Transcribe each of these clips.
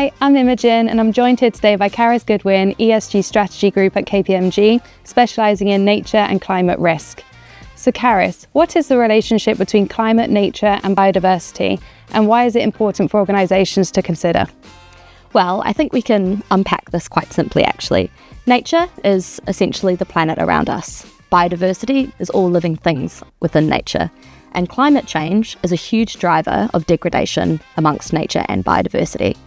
Hi, I'm Imogen and I'm joined here today by Carys Goodwin, ESG Strategy Group at KPMG, specialising in nature and climate risk. So Carys, what is the relationship between climate, nature and biodiversity, and why is it important for organisations to consider? Well, I think we can unpack this quite simply actually. Nature is essentially the planet around us. Biodiversity is all living things within nature. And climate change is a huge driver of degradation amongst nature and biodiversity.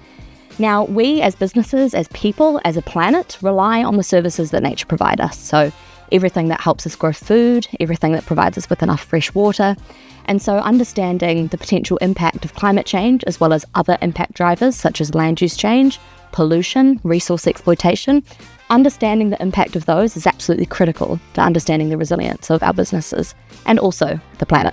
Now, we as businesses, as people, as a planet, rely on the services that nature provides us. So everything that helps us grow food, everything that provides us with enough fresh water. And so understanding the potential impact of climate change, as well as other impact drivers such as land use change, pollution, resource exploitation, understanding the impact of those is absolutely critical to understanding the resilience of our businesses and also the planet.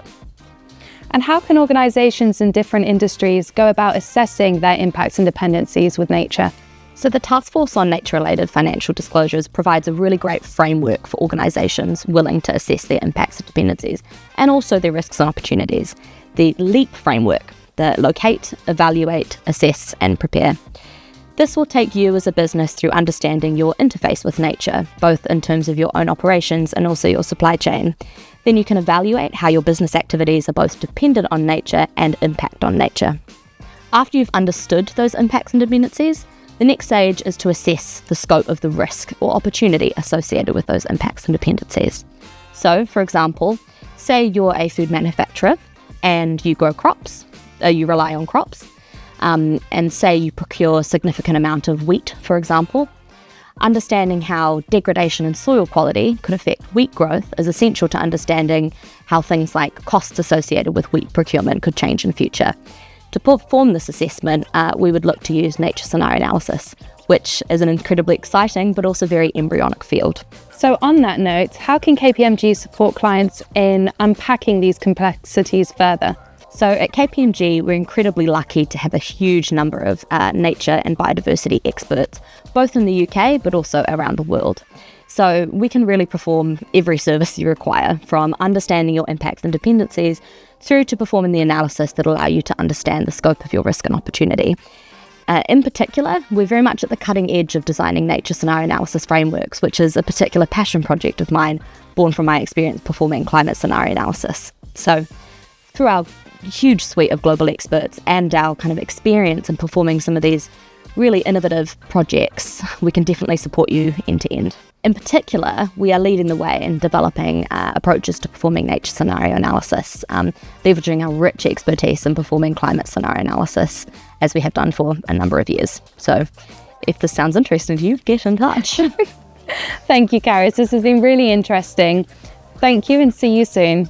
And how can organisations in different industries go about assessing their impacts and dependencies with nature? So the Task Force on Nature-related Financial Disclosures provides a really great framework for organisations willing to assess their impacts and dependencies and also their risks and opportunities. The LEAP framework, the Locate, Evaluate, Assess and Prepare. This will take you as a business through understanding your interface with nature, both in terms of your own operations and also your supply chain. Then you can evaluate how your business activities are both dependent on nature and impact on nature. After you've understood those impacts and dependencies, the next stage is to assess the scope of the risk or opportunity associated with those impacts and dependencies. So, for example, say you're a food manufacturer and you grow crops, you rely on crops, and say you procure a significant amount of wheat, for example. Understanding how degradation in soil quality could affect wheat growth is essential to understanding how things like costs associated with wheat procurement could change in future. To perform this assessment, we would look to use nature scenario analysis, which is an incredibly exciting but also very embryonic field. So on that note, how can KPMG support clients in unpacking these complexities further? So at KPMG, we're incredibly lucky to have a huge number of nature and biodiversity experts, both in the UK but also around the world. So we can really perform every service you require, from understanding your impacts and dependencies through to performing the analysis that allow you to understand the scope of your risk and opportunity. In particular, we're very much at the cutting edge of designing nature scenario analysis frameworks, which is a particular passion project of mine, born from my experience performing climate scenario analysis. So through our huge suite of global experts and our kind of experience in performing some of these really innovative projects, we can definitely support you end to end. In particular, we are leading the way in developing approaches to performing nature scenario analysis, leveraging our rich expertise in performing climate scenario analysis, as we have done for a number of years. So if this sounds interesting to you, get in touch. Thank you, Carys. This has been really interesting. Thank you and see you soon.